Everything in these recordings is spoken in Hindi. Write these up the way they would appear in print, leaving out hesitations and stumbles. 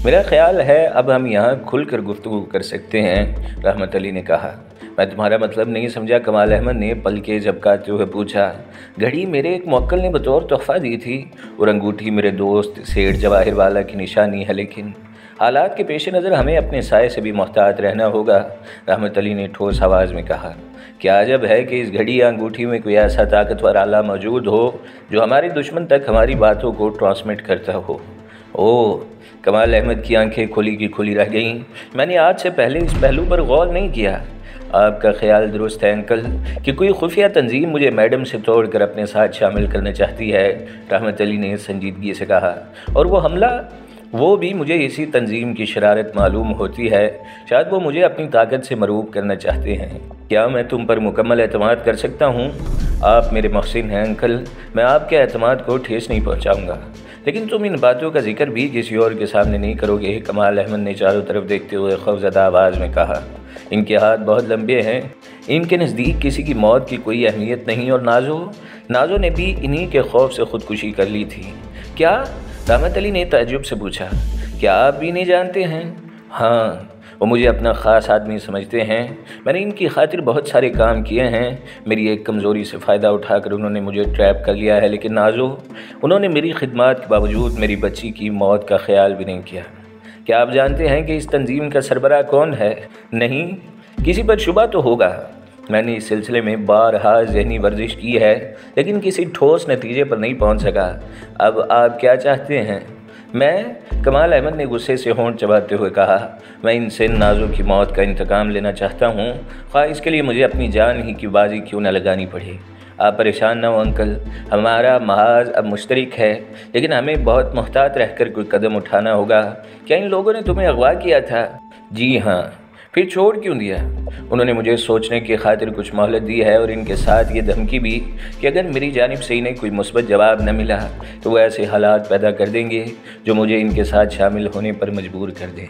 मेरा ख्याल है अब हम यहाँ खुलकर गुफ्तगू कर सकते हैं, रहमत अली ने कहा। मैं तुम्हारा मतलब नहीं समझा, कमाल अहमद ने पलके झपकाते हुए पूछा। घड़ी मेरे एक मौक्कल ने बतौर तोहफ़ा दी थी और अंगूठी मेरे दोस्त सेठ जवाहिर वाला की निशानी है, लेकिन हालात के पेश नज़र हमें अपने साए से भी मोहतात रहना होगा, रहमत अली ने ठोस आवाज़ में कहा। क्या अजब है कि इस घड़ी या अंगूठी में कोई ऐसा ताकतवर आला मौजूद हो जो हमारे दुश्मन तक हमारी बातों को ट्रांसमिट करता हो। ओह, कमाल अहमद की आंखें खुली की खुली रह गईं। मैंने आज से पहले इस पहलू पर गौर नहीं किया। आपका ख्याल दुरुस्त है अंकल कि कोई खुफिया तंजीम मुझे मैडम से तोड़कर अपने साथ शामिल करना चाहती है, रहमत अली ने संजीदगी से कहा। और वो हमला, वो भी मुझे इसी तंजीम की शरारत मालूम होती है। शायद वो मुझे अपनी ताकत से मरूब करना चाहते हैं। क्या मैं तुम पर मुकम्मल एतमाद कर सकता हूँ? आप मेरे मोहसिन हैं अंकल, मैं आपके एतमाद को ठेस नहीं पहुँचाऊँगा, लेकिन तुम इन बातों का जिक्र भी किसी और के सामने नहीं करोगे, कमाल अहमद ने चारों तरफ देखते हुए खौफज़दा आवाज़ में कहा। इनके हाथ बहुत लंबे हैं, इनके नज़दीक किसी की मौत की कोई अहमियत नहीं, और नाजो ने भी इन्हीं के खौफ से ख़ुदकुशी कर ली थी। क्या? रहमत अली ने ताज्जुब से पूछा। क्या आप भी नहीं जानते हैं? हाँ, वो मुझे अपना ख़ास आदमी समझते हैं। मैंने इनकी खातिर बहुत सारे काम किए हैं। मेरी एक कमज़ोरी से फ़ायदा उठाकर उन्होंने मुझे ट्रैप कर लिया है, लेकिन नाजो, उन्होंने मेरी खिदमत के बावजूद मेरी बच्ची की मौत का ख्याल भी नहीं किया। क्या आप जानते हैं कि इस तंजीम का सरबराह कौन है? नहीं, किसी पर शुबा तो होगा। मैंने इस सिलसिले में बारहा ज़हनी वर्जिश की है, लेकिन किसी ठोस नतीजे पर नहीं पहुंच सका। अब आप क्या चाहते हैं? मैं, कमाल अहमद ने गुस्से से होंठ चबाते हुए कहा, मैं इनसे नाजो की मौत का इंतकाम लेना चाहता हूँ, ख़्वाह इसके लिए मुझे अपनी जान ही की बाजी क्यों न लगानी पड़े। आप परेशान न हो अंकल, हमारा महाज अब मुश्तरक है, लेकिन हमें बहुत मोहतात रहकर कोई कदम उठाना होगा। क्या इन लोगों ने तुम्हें अगवा किया था? जी हाँ। फिर छोड़ क्यों दिया? उन्होंने मुझे सोचने की खातिर कुछ मोहलत दी है, और इनके साथ ये धमकी भी कि अगर मेरी जानिब से इन्हें कोई मुस्बत जवाब न मिला तो वो ऐसे हालात पैदा कर देंगे जो मुझे इनके साथ शामिल होने पर मजबूर कर दें।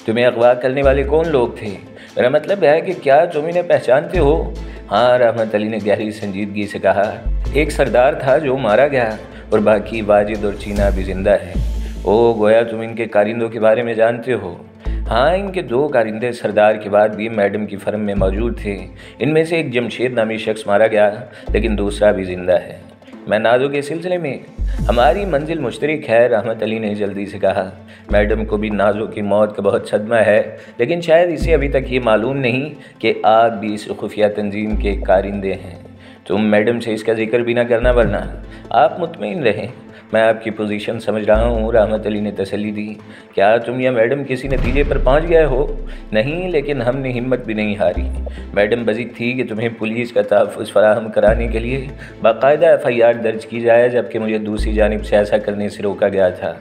तुम्हें अगवा करने वाले कौन लोग थे? मेरा मतलब है कि क्या तुम इन्हें पहचानते हो? हाँ, रहमत अली ने गहरी संजीदगी से कहा। एक सरदार था जो मारा गया, और बाकी वाजिद और चीना भी जिंदा है। ओह, गोया तुम इनके कारिंदों के बारे में जानते हो? हाँ, इनके 2 कारिंदे सरदार के बाद भी मैडम की फर्म में मौजूद थे। इनमें से एक जमशेद नामी शख्स मारा गया, लेकिन दूसरा भी जिंदा है। मैं नाजो के सिलसिले में हमारी मंजिल मुश्तरक है, रहमत अली ने जल्दी से कहा। मैडम को भी नाजो की मौत का बहुत सदमा है, लेकिन शायद इसे अभी तक ये मालूम नहीं कि आप भी इस खुफिया तंजीम के कारिंदे हैं। तुम मैडम से इसका जिक्र भी ना करना, वरना आप मुतमईन रहें, मैं आपकी पोजीशन समझ रहा हूँ, रहमत अली ने तसल्ली दी। क्या तुम या मैडम किसी नतीजे पर पहुँच गए हो? नहीं, लेकिन हमने हिम्मत भी नहीं हारी। मैडम बज़िद थी कि तुम्हें पुलिस का तहफ़्फ़ुज़ फराहम कराने के लिए बाकायदा FIR दर्ज की जाए, जबकि मुझे दूसरी जानिब से ऐसा करने से रोका गया था।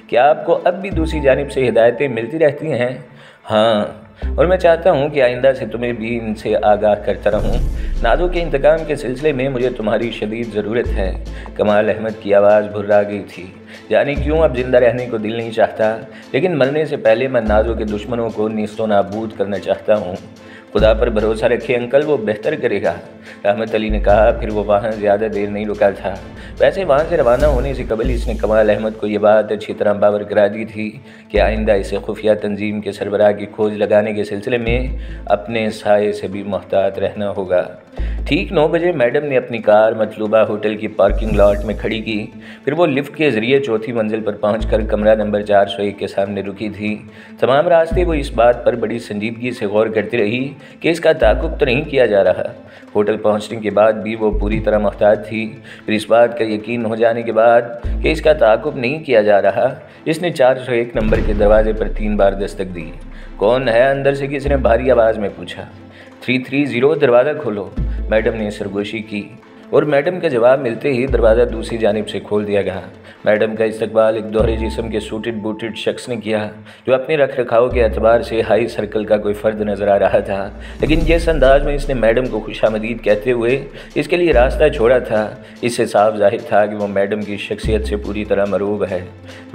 क्या आपको अब भी दूसरी जानिब से हिदायतें मिलती रहती हैं? हाँ, और मैं चाहता हूँ कि आइंदा से तुम्हें भी इनसे आगाह करता रहूँ। नाजो के इंतकाम के सिलसिले में मुझे तुम्हारी शदीद ज़रूरत है। कमाल अहमद की आवाज़ भुर्रा गई थी। जाने क्यों अब जिंदा रहने को दिल नहीं चाहता, लेकिन मरने से पहले मैं नाजो के दुश्मनों को नीस्तो नाबूद करना चाहता हूँ। खुदा पर भरोसा रखे अंकल, वो बेहतर करेगा, रहमत अली ने कहा। फिर वो वहाँ ज़्यादा देर नहीं रुका था। वैसे वहाँ से रवाना होने से कबल इसने कमाल अहमद को ये बात अच्छी तरह बावर करा दी थी कि आइंदा इसे खुफिया तंजीम के सरबराह की खोज लगाने के सिलसिले में अपने साये से भी मोहतात रहना होगा। ठीक 9 बजे मैडम ने अपनी कार मतलूबा होटल की पार्किंग लॉट में खड़ी की। फिर वो लिफ्ट के ज़रिए चौथी मंजिल पर पहुंचकर कमरा नंबर 401 के सामने रुकी थी। तमाम रास्ते वो इस बात पर बड़ी संजीदगी से गौर करती रही कि इसका ताक़ुब तो नहीं किया जा रहा। होटल पहुंचने के बाद भी वो पूरी तरह मुहतात थी। फिर इस बात का यकीन हो जाने के बाद कि इसका ताक़ुब नहीं किया जा रहा, इसने 401 नंबर के दरवाजे पर 3 बार दस्तक दी। कौन है? अंदर से किसी ने भारी आवाज़ में पूछा। 330, दरवाज़ा खोलो, मैडम ने सरगोशी की, और मैडम का जवाब मिलते ही दरवाज़ा दूसरी जानिब से खोल दिया गया। मैडम का इस्तकबाल एक दोहरे जिस्म के सूटेड बूटेड शख्स ने किया, जो अपने रख रखाव के एतबार से हाई सर्कल का कोई फ़र्द नज़र आ रहा था, लेकिन जिस अंदाज में इसने मैडम को खुशामदीद कहते हुए इसके लिए रास्ता छोड़ा था, इससे साफ जाहिर था कि वो मैडम की शख्सियत से पूरी तरह मरूब है।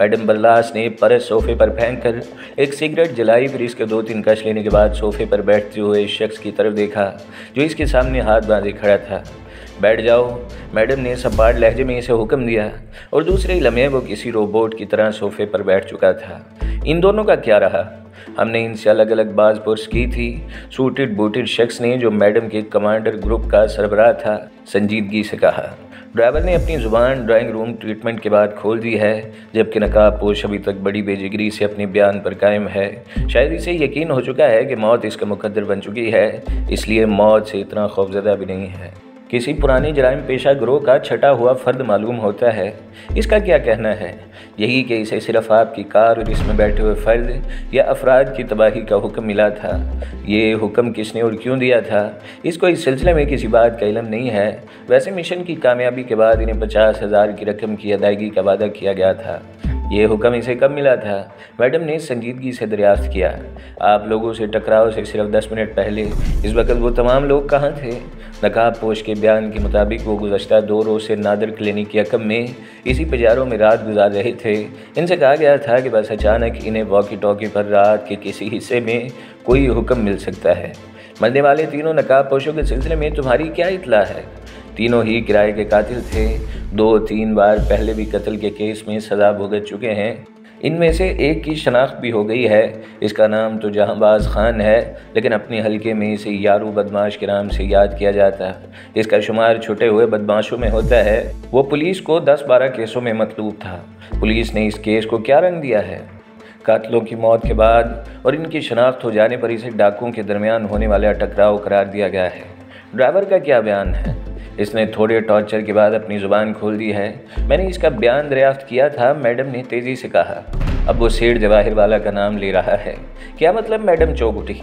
मैडम बल्लास ने परस सोफ़े पर फेंक कर एक सिगरेट जलाई। फिर इसके 2-3 कश लेने के बाद सोफ़े पर बैठते हुए इस शख्स की तरफ देखा जो इसके सामने हाथ बांधे खड़ा था। बैठ जाओ, मैडम ने सपाट लहजे में इसे हुक्म दिया और दूसरे ही लम्हे वो किसी रोबोट की तरह सोफे पर बैठ चुका था। इन दोनों का क्या रहा? हमने इनसे अलग अलग बात पुरस की थी। सूटेड बूटेड शख्स ने, जो मैडम के कमांडर ग्रुप का सरबराह था, संजीदगी से कहा। ड्राइवर ने अपनी ज़ुबान ड्राइंग रूम ट्रीटमेंट के बाद खोल दी है, जबकि नकाबपोश अभी तक बड़ी बेजिगरी से अपने बयान पर कायम है। शायद इसे यकीन हो चुका है कि मौत इसका मुकद्दर बन चुकी है, इसलिए मौत से इतना खौफजदा भी नहीं है। किसी पुरानी जराइम पेशा गिरोह का छटा हुआ फ़र्द मालूम होता है। इसका क्या कहना है? यही कि इसे सिर्फ आपकी कार और इसमें बैठे हुए फ़र्द या अफराद की तबाही का हुक्म मिला था। ये हुक्म किसने और क्यों दिया था, इसको इस सिलसिले में किसी बात का इल्म नहीं है। वैसे मिशन की कामयाबी के बाद इन्हें 50,000 की रकम की अदायगी का वादा किया गया था। ये हुक्म इसे कब मिला था? मैडम ने संजीदगी से दरियाफ्त किया। आप लोगों से टकराव से सिर्फ 10 मिनट पहले इस वक्त वो तमाम लोग कहाँ थे? नकाबपोश के बयान के मुताबिक वो गुज़श्ता 2 रोज़ से नादिर क्लिनिक के अकम में इसी पजारों में रात गुजार रहे थे। इनसे कहा गया था कि बस अचानक इन्हें वॉकी टॉकी पर रात के किसी हिस्से में कोई हुक्म मिल सकता है। मरने वाले तीनों नकाबपोशों के सिलसिले में तुम्हारी क्या इत्तला है? तीनों ही किराए के कातिल थे। 2-3 बार पहले भी कत्ल के केस में सज़ा भुगत चुके हैं। इनमें से एक की शनाख्त भी हो गई है। इसका नाम तो जहांबाज खान है, लेकिन अपने हलके में इसे यारू बदमाश के नाम से याद किया जाता है। इसका शुमार छुटे हुए बदमाशों में होता है। वो पुलिस को 10-12 केसों में मतलूब था। पुलिस ने इस केस को क्या रंग दिया है? कातिलों की मौत के बाद और इनकी शनाख्त हो जाने पर इसे डाकुओं के दरमियान होने वाला टकराव करार दिया गया है। ड्राइवर का क्या बयान है? इसने थोड़े टॉर्चर के बाद अपनी ज़ुबान खोल दी है। मैंने इसका बयान दरियाफ्त किया था, मैडम ने तेज़ी से कहा। अब वो सेठ जवाहिर वाला का नाम ले रहा है। क्या मतलब? मैडम चौंक उठी।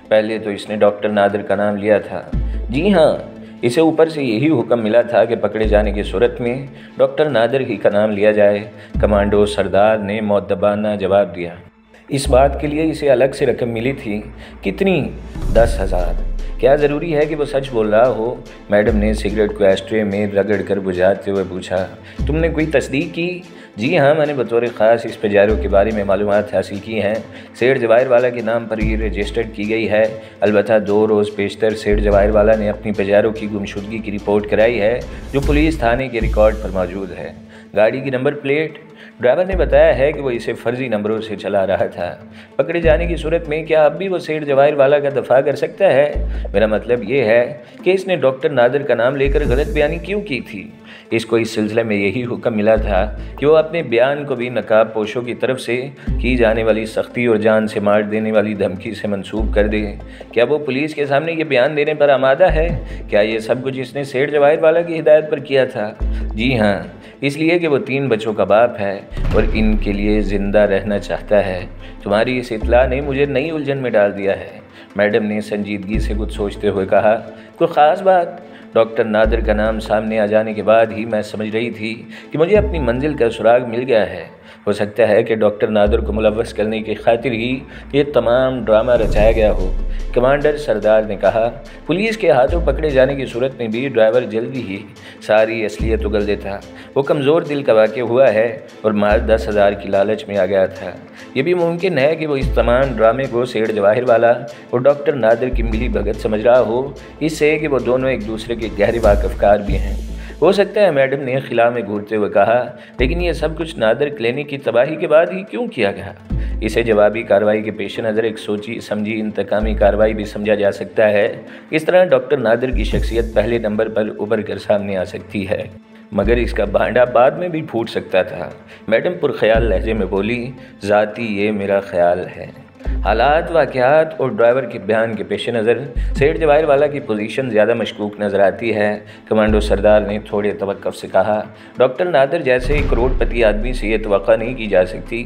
पहले तो इसने डॉक्टर नादिर का नाम लिया था। जी हाँ, इसे ऊपर से यही हुक्म मिला था कि पकड़े जाने की सूरत में डॉक्टर नादिर ही का नाम लिया जाए। कमांडो सरदार ने मुअद्दबाना जवाब दिया। इस बात के लिए इसे अलग से रकम मिली थी। कितनी? 10,000। क्या ज़रूरी है कि वो सच बोल रहा हो? मैडम ने सिगरेट को एस्ट्रे में रगड़ कर बुझाते हुए पूछा। तुमने कोई तस्दीक की? जी हाँ, मैंने बतौर ख़ास इस पजारों के बारे में मालूमात हासिल की हैं। सेठ जवाहिर वाला के नाम पर ये रजिस्टर्ड की गई है। अलबत्ता 2 रोज़ पेशतर सेठ जवाहिर वाला ने अपनी पजारों की गुमशुदगी की रिपोर्ट कराई है, जो पुलिस थाने के रिकॉर्ड पर मौजूद है। गाड़ी की नंबर प्लेट? ड्राइवर ने बताया है कि वो इसे फर्जी नंबरों से चला रहा था। पकड़े जाने की सूरत में क्या अब भी वो सेठ जवाहिर वाला का दफा कर सकता है? मेरा मतलब ये है कि इसने डॉक्टर नादिर का नाम लेकर गलत बयानी क्यों की थी? इसको इस सिलसिले में यही हुक्म मिला था कि वो अपने बयान को भी नकाबपोशों की तरफ से की जाने वाली सख्ती और जान से मार देने वाली धमकी से मंसूब कर दे। क्या वो पुलिस के सामने ये बयान देने पर आमादा है? क्या ये सब कुछ इसने सेठ जवाहिर वाला की हिदायत पर किया था? जी हाँ, इसलिए कि वो 3 बच्चों का बाप है और इनके लिए ज़िंदा रहना चाहता है। तुम्हारी इस इत्तला ने मुझे नई उलझन में डाल दिया है। मैडम ने संजीदगी से कुछ सोचते हुए कहा। कोई ख़ास बात? डॉक्टर नादिर का नाम सामने आ जाने के बाद ही मैं समझ रही थी कि मुझे अपनी मंजिल का सुराग मिल गया है। हो सकता है कि डॉक्टर नादिर को मुलव्वस करने की खातिर ही ये तमाम ड्रामा रचाया गया हो। कमांडर सरदार ने कहा। पुलिस के हाथों पकड़े जाने की सूरत में भी ड्राइवर जल्दी ही सारी असलियत उगल देता। वो कमज़ोर दिल का वाक़या हुआ है और माल 10,000 की लालच में आ गया था। ये भी मुमकिन है कि वो इस तमाम ड्रामे को सेठ जवाहिर वाला और डॉक्टर नादिर की मिली भगत समझ रहा हो, इससे कि वो दोनों एक दूसरे के गहरे वाकफकार भी हैं। हो सकता है, मैडम ने खिला में घूरते हुए कहा, लेकिन ये सब कुछ नादिर क्लिनिक की तबाही के बाद ही क्यों किया गया? इसे जवाबी कार्रवाई के पेश नज़र एक सोची समझी इंतकामी कार्रवाई भी समझा जा सकता है। इस तरह डॉक्टर नादिर की शख्सियत पहले नंबर पर उभर कर सामने आ सकती है, मगर इसका भांडा बाद में भी फूट सकता था। मैडम पुरख्याल लहजे में बोली, ज़ाती ये मेरा ख्याल है। हालात, वाक़यात और ड्राइवर के बयान के पेश नज़र सेठ जवाहिर वाला की पोजीशन ज़्यादा मशकूक नज़र आती है। कमांडो सरदार ने थोड़े तवक्कुफ़ से कहा। डॉक्टर नादिर जैसे एक करोड़पति आदमी से ये तवक्को नहीं की जा सकती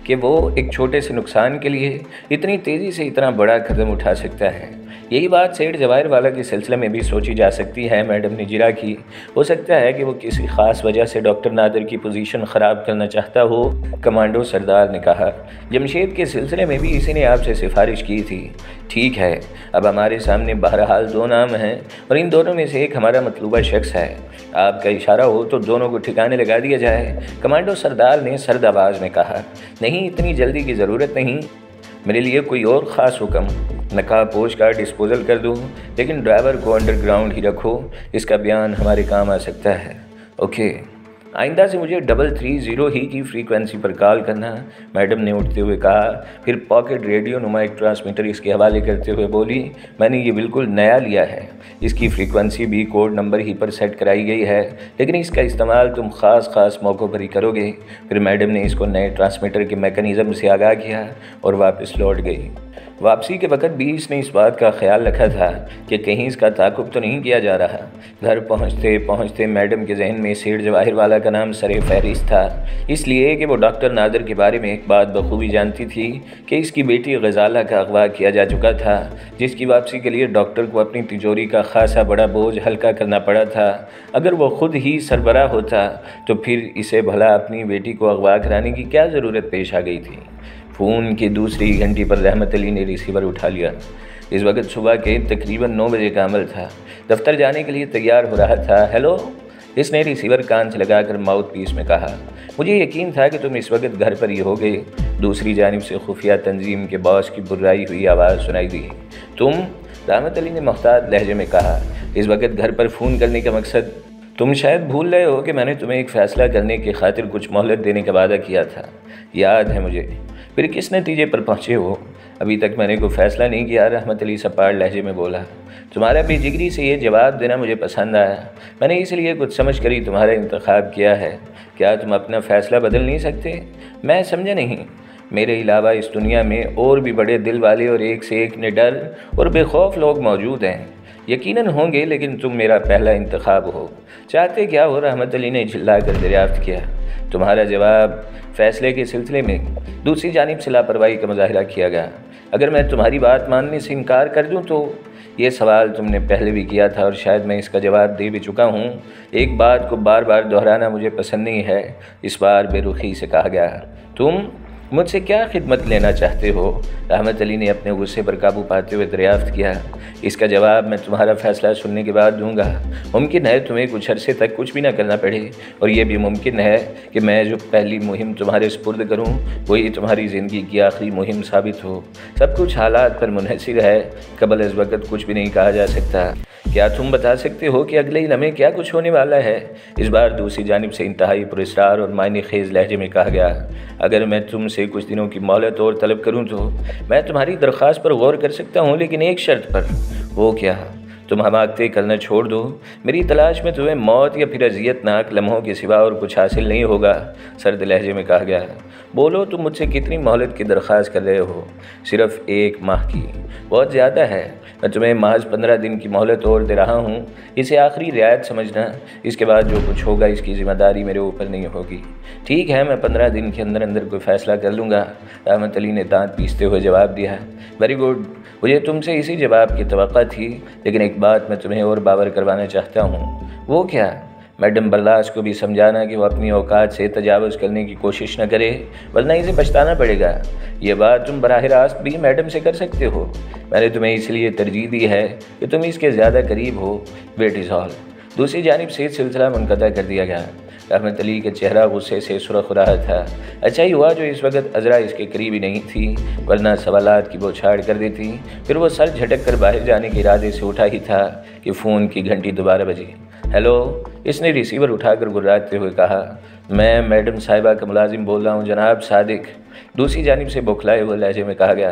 कि वो एक छोटे से नुकसान के लिए इतनी तेज़ी से इतना बड़ा कदम उठा सकता है। यही बात सेठ जवाहिर वाला के सिलसिले में भी सोची जा सकती है। मैडम ने जिरा की। हो सकता है कि वो किसी ख़ास वजह से डॉक्टर नादिर की पोजीशन ख़राब करना चाहता हो। कमांडो सरदार ने कहा। जमशेद के सिलसिले में भी इसी ने आपसे सिफारिश की थी। ठीक है, अब हमारे सामने बहरहाल 2 नाम हैं और इन दोनों में से एक हमारा मतलूबा शख्स है। आपका इशारा हो तो दोनों को ठिकाने लगा दिया जाए। कमांडो सरदार ने सर्द आवाज़ में कहा। नहीं, इतनी जल्दी की ज़रूरत नहीं। मेरे लिए कोई और ख़ास हुक्म? नकाबपोश का डिस्पोजल कर दूँ, लेकिन ड्राइवर को अंडरग्राउंड ही रखो, इसका बयान हमारे काम आ सकता है। ओके, आइंदा से मुझे 330 ही की फ्रीक्वेंसी पर कॉल करना, मैडम ने उठते हुए कहा। फिर पॉकेट रेडियो नुमा एक ट्रांसमीटर इसके हवाले करते हुए बोली, मैंने ये बिल्कुल नया लिया है, इसकी फ्रीक्वेंसी भी कोड नंबर ही पर सेट कराई गई है, लेकिन इसका इस्तेमाल तुम ख़ास मौक़ों पर ही करोगे। फिर मैडम ने इसको नए ट्रांसमीटर के मैकेनिज़्म से आगाह किया और वापस लौट गई। वापसी के वक़्त भी इसने इस बात का ख्याल रखा था कि कहीं इसका ताक़ुब तो नहीं किया जा रहा। घर पहुँचते पहुँचते मैडम के जहन में सेठ जवाहिर वाला का नाम सरे फहरिस्त था, इसलिए कि वो डॉक्टर नादर के बारे में एक बात बखूबी जानती थी कि इसकी बेटी गज़ाला का अगवा किया जा चुका था, जिसकी वापसी के लिए डॉक्टर को अपनी तिजोरी का खासा बड़ा बोझ हल्का करना पड़ा था। अगर वो ख़ुद ही सरबराह होता तो फिर इसे भला अपनी बेटी को अगवा कराने की क्या ज़रूरत पेश आ गई थी। फ़ोन की दूसरी घंटी पर रहमत अली ने रिसीवर उठा लिया। इस वक्त सुबह के तकरीबन 9 बजे का अमल था। दफ्तर जाने के लिए तैयार हो रहा था। हेलो, इसने रिसीवर कान से लगाकर माउथ पीस में कहा। मुझे यकीन था कि तुम इस वक्त घर पर ही होगे। दूसरी जानिब से खुफिया तंजीम के बॉस की बुर्राई हुई आवाज़ सुनाई दी। तुम? रहमत अली ने मुख्तार लहजे में कहा। इस वक्त घर पर फ़ोन करने का मकसद? तुम शायद भूल रहे हो कि मैंने तुम्हें एक फ़ैसला करने की खातिर कुछ मोहलत देने का वादा किया था। याद है मुझे। फिर किस नतीजे पर पहुँचे हो? अभी तक मैंने कोई फ़ैसला नहीं किया, रहमत अली सपाट लहजे में बोला। तुम्हारा बेजिगरी से ये जवाब देना मुझे पसंद आया। मैंने इसलिए कुछ समझ कर ही तुम्हारा इंतखाब किया है। क्या तुम अपना फ़ैसला बदल नहीं सकते? मैं समझा नहीं। मेरे अलावा इस दुनिया में और भी बड़े दिल वाले और एक से एक निडर और बेखौफ लोग मौजूद हैं। यकीनन होंगे, लेकिन तुम मेरा पहला इंतखाब हो। चाहते क्या हो? रहमत अली ने झिल्ला कर दरियाफ्त किया। तुम्हारा जवाब? फ़ैसले के सिलसिले में दूसरी जानिब से लापरवाही का मुजाहिरा किया गया। अगर मैं तुम्हारी बात मानने से इनकार कर दूं तो? ये सवाल तुमने पहले भी किया था और शायद मैं इसका जवाब दे भी चुका हूँ। एक बात को बार बार दोहराना मुझे पसंद नहीं है। इस बार बेरुखी से कहा गया। तुम मुझसे क्या खिदमत लेना चाहते हो? रहमत अली ने अपने गुस्से पर काबू पाते हुए दरियाफ्त किया। इसका जवाब मैं तुम्हारा फ़ैसला सुनने के बाद दूंगा। मुमकिन है तुम्हें कुछ अरसे तक कुछ भी ना करना पड़े, और यह भी मुमकिन है कि मैं जो पहली मुहिम तुम्हारे सुपुर्द करूं वही तुम्हारी ज़िंदगी की आखिरी मुहिम साबित हो। सब कुछ हालात पर मुनहसिर है। कबल इस वक्त कुछ भी नहीं कहा जा सकता। क्या तुम बता सकते हो कि अगले ही लम्हे क्या कुछ होने वाला है? इस बार दूसरी जानिब से इंतहाई पुरस्कार और मायने खेज़ लहजे में कहा गया। अगर मैं तुमसे कुछ दिनों की मोहलत और तलब करूं तो मैं तुम्हारी दरख्वास्त पर गौर कर सकता हूं, लेकिन एक शर्त पर। वो क्या? तुम हमाकते करना छोड़ दो। मेरी तलाश में तुम्हें मौत या फिर अजियतनाक लम्हों के सिवा और कुछ हासिल नहीं होगा, सर्द लहजे में कहा गया। बोलो, तुम मुझसे कितनी मोहलत की दरख्वास्त कर रहे हो? सिर्फ 1 माह की। बहुत ज़्यादा है। मैं तुम्हें महज 15 दिन की मोहलत और दे रहा हूँ। इसे आखिरी रियायत समझना। इसके बाद जो कुछ होगा इसकी ज़िम्मेदारी मेरे ऊपर नहीं होगी। ठीक है, मैं 15 दिन के अंदर अंदर कोई फ़ैसला कर लूँगा, रहमत अली ने दांत पीसते हुए जवाब दिया। वेरी गुड, मुझे तुमसे इसी जवाब की तवक्का थी, लेकिन एक बात मैं तुम्हें और बावर करवाना चाहता हूँ। वो क्या? मैडम बर्लास को भी समझाना कि वो अपनी औकात से तजावुज़ करने की कोशिश न करे, वरना इसे पछताना पड़ेगा। ये बात तुम बराह रास्त भी मैडम से कर सकते हो। मैंने तुम्हें इसलिए तरजीह दी है कि तुम इसके ज़्यादा करीब हो। Wait is all. दूसरी जानिब से सिलसिला मुनक़ता कर दिया गया। रहमत अली का चेहरा गुस्से से सुर्ख हो रहा था। अच्छा ही हुआ जो इस वक्त अज़रा इसके करीब ही नहीं थी, वरना सवालात की बौछार कर देती। फिर वो सर झटक कर बाहर जाने के इरादे से उठा ही था कि फ़ोन की घंटी दोबारा बजी। हेलो, इसने रिसीवर उठाकर गुर्राते हुए कहा। मैं मैडम साहिबा का मुलाजिम बोल रहा हूँ, जनाब सादिक। दूसरी जानिब से बौखलाए हुए लहजे में कहा गया।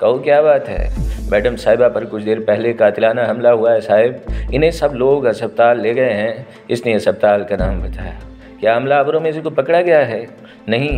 कहो, क्या बात है? मैडम साहिबा पर कुछ देर पहले कातिलाना हमला हुआ है साहिब। इन्हें सब लोग अस्पताल ले गए हैं। इसने अस्पताल का नाम बताया। क्या हमलावरों में से कोई पकड़ा गया है? नहीं,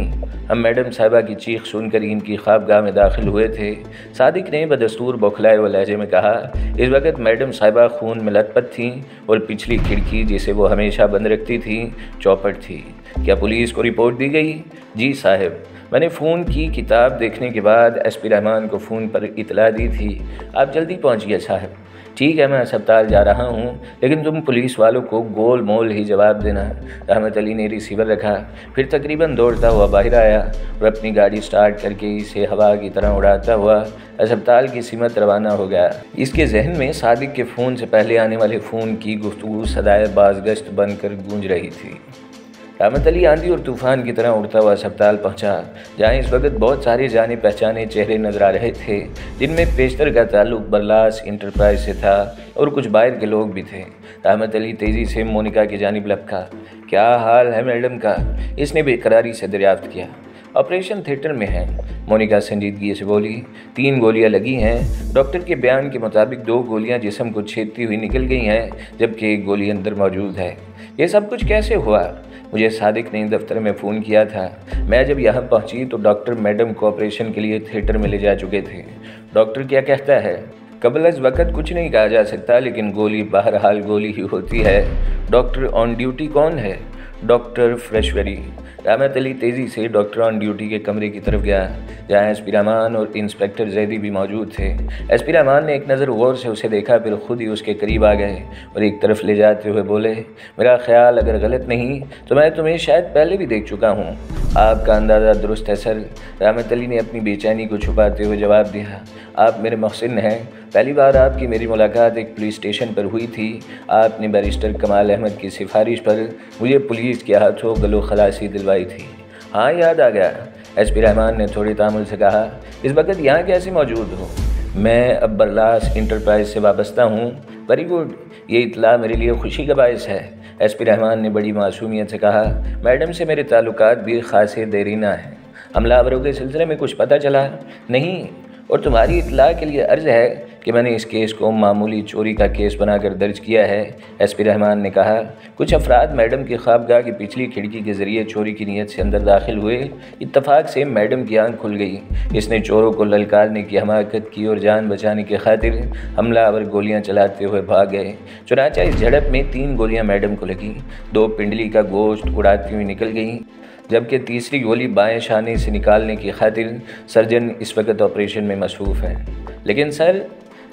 हम मैडम साहिबा की चीख सुनकर इनकी ख्वाबगाह में दाखिल हुए थे, सादिक ने बदस्तूर बौखलाए हुए लहजे में कहा। इस वक्त मैडम साहिबा खून में लथपथ थीं और पिछली खिड़की जिसे वो हमेशा बंद रखती थी चौपट थी। क्या पुलिस को रिपोर्ट दी गई? जी साहब, मैंने फ़ोन की किताब देखने के बाद एसपी रहमान को फ़ोन पर इतला दी थी। आप जल्दी पहुँचिए साहब। ठीक है, मैं अस्पताल जा रहा हूँ, लेकिन तुम पुलिस वालों को गोल मोल ही जवाब देना। रहमत अली ने रिसीवर रखा, फिर तकरीबन दौड़ता हुआ बाहर आया और अपनी गाड़ी स्टार्ट करके इसे हवा की तरह उड़ाता हुआ अस्पताल की सिमत रवाना हो गया। इसके जहन में सादिक के फ़ोन से पहले आने वाले फ़ोन की गुफ्तगू सदाए बाज़गश्त बनकर गूंज रही थी। रहमत अली आंधी और तूफ़ान की तरह उड़ता हुआ अस्पताल पहुंचा, जहां इस वक्त बहुत सारे जाने पहचाने चेहरे नजर आ रहे थे, जिनमें पेशतर का ताल्लुक बरलास इंटरप्राइज से था और कुछ बाहर के लोग भी थे। रहमत अली तेज़ी से मोनिका की जानिब लपका। क्या हाल है मैडम का? इसने बेकरारी से दरियाफ्त किया। ऑपरेशन थिएटर में है, मोनिका संजीदगी से बोली। 3 गोलियां लगी हैं। डॉक्टर के बयान के मुताबिक 2 गोलियां जिस्म को छेदती हुई निकल गई हैं, जबकि 1 गोली अंदर मौजूद है। ये सब कुछ कैसे हुआ? मुझे सादिक ने दफ्तर में फ़ोन किया था। मैं जब यहाँ पहुँची तो डॉक्टर मैडम को ऑपरेशन के लिए थिएटर में ले जा चुके थे। डॉक्टर क्या कहता है? कबल अज़ वक़्त कुछ नहीं कहा जा सकता, लेकिन गोली बहरहाल गोली ही होती है। डॉक्टर ऑन ड्यूटी कौन है? डॉक्टर फ्रेशवेरी। रहमत अली तेज़ी से डॉक्टर ऑन ड्यूटी के कमरे की तरफ गया, जहाँ एसपी रहमान और इंस्पेक्टर जैदी भी मौजूद थे। एसपी रहमान ने एक नज़र गौर से उसे देखा, फिर खुद ही उसके करीब आ गए और एक तरफ ले जाते हुए बोले, मेरा ख्याल अगर गलत नहीं तो मैं तुम्हें शायद पहले भी देख चुका हूँ। आपका अंदाज़ा दुरुस्त है सर। रहमत अली ने अपनी बेचैनी को छुपाते हुए जवाब दिया। आप मेरे मोहसिन हैं। पहली बार आपकी मेरी मुलाकात एक पुलिस स्टेशन पर हुई थी। आपने बैरिस्टर कमाल अहमद की सिफारिश पर मुझे पुलिस के हाथों गलो खलासी दिलवाई थी। हाँ, याद आ गया। एसपी रहमान ने थोड़ी तामुल से कहा। इस वक्त यहाँ कैसे मौजूद हो? मैं अब बरलास इंटरप्राइज से वाबस्ता हूँ। वेरी गुड, ये इतला मेरे लिए खुशी का बायस है। एसपी रहमान ने बड़ी मासूमियत से कहा। मैडम से मेरे ताल्लुकात भी खासे देरीना हैं। हमलावरों के सिलसिले में कुछ पता चला? नहीं, और तुम्हारी इतला के लिए अर्ज़ है कि मैंने इस केस को मामूली चोरी का केस बनाकर दर्ज किया है। एसपी रहमान ने कहा। कुछ अफराद मैडम की ख्वाबगाह की पिछली खिड़की के ज़रिए चोरी की नीयत से अंदर दाखिल हुए। इत्तफाक से मैडम की आंख खुल गई। इसने चोरों को ललकारने की हमाकत की और जान बचाने की खातिर हमलावर गोलियां चलाते हुए भाग गए। चुनांचे इस झड़प में 3 गोलियां मैडम को लगी। 2 पिंडली का गोश्त उड़ाती हुई निकल गई, जबकि तीसरी गोली बाएं शाने से निकालने की खातिर सर्जन इस वक्त ऑपरेशन में मसरूफ़ है। लेकिन सर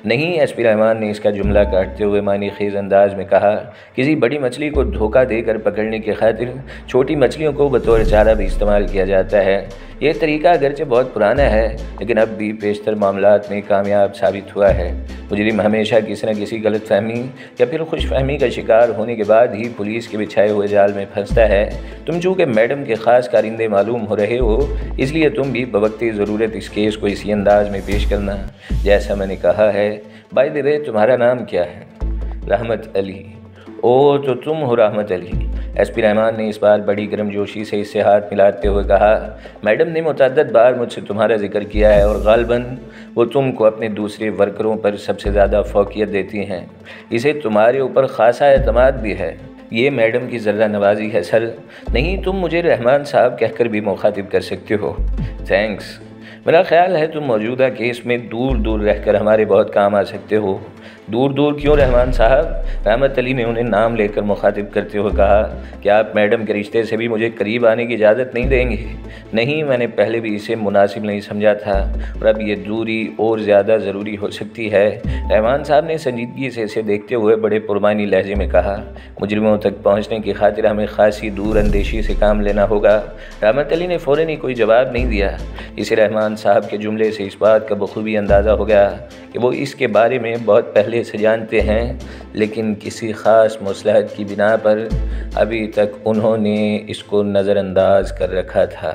नहीं, एसपी रहमान ने इसका जुमला काटते हुए मानी खेज़ अंदाज में कहा। किसी बड़ी मछली को धोखा देकर पकड़ने की खातिर छोटी मछलियों को बतौर चारा भी इस्तेमाल किया जाता है। ये तरीका अगरचे बहुत पुराना है, लेकिन अब भी पेशतर मामलात में कामयाब साबित हुआ है। मुजरिम हमेशा किसी न किसी गलत फहमी या फिर खुशफहमी का शिकार होने के बाद ही पुलिस के बिछाए हुए जाल में फंसता है। तुम चूँकि मैडम के ख़ास कारिंदे मालूम हो रहे हो, इसलिए तुम भी बवक्ती ज़रूरत इस केस को इसी अंदाज में पेश करना जैसा मैंने कहा है। बाय द वे, तुम्हारा नाम क्या है? रहमत अली। ओह, तो तुम हो रहमत अली। एसपी रहमान ने इस बार बड़ी गर्मजोशी से इससे हाथ मिलाते हुए कहा। मैडम ने मुतअद्दिद बार मुझसे तुम्हारा जिक्र किया है और गालिबन वो तुमको अपने दूसरे वर्करों पर सबसे ज़्यादा फ़ौक़ियत देती हैं। इसे तुम्हारे ऊपर ख़ासा एतमाद भी है। ये मैडम की ज़र्रा नवाजी है सर। नहीं, तुम मुझे रहमान साहब कहकर भी मुखातिब कर सकते हो। थैंक्स। मेरा ख्याल है तुम मौजूदा केस में दूर दूर रहकर हमारे बहुत काम आ सकते हो। दूर दूर क्यों रहमान साहब? रहमत अली ने उन्हें नाम लेकर मुखातिब करते हुए कहा। क्या आप मैडम के रिश्ते से भी मुझे करीब आने की इजाज़त नहीं देंगे? नहीं, मैंने पहले भी इसे मुनासिब नहीं समझा था और अब ये दूरी और ज़्यादा ज़रूरी हो सकती है। रहमान साहब ने संजीदगी से इसे देखते हुए बड़े पुरमानी लहजे में कहा। मुजरिमों तक पहुँचने की खातिर हमें खासी दूर अंदेशी से काम लेना होगा। रहमत अली ने फ़ौरन ही कोई जवाब नहीं दिया। इसे रहमान साहब के जुमले से इस बात का बखूबी अंदाज़ा हो गया कि वो इसके बारे में बहुत पहले से जानते हैं, लेकिन किसी ख़ास मसलहत की बिना पर अभी तक उन्होंने इसको नज़रअंदाज कर रखा था।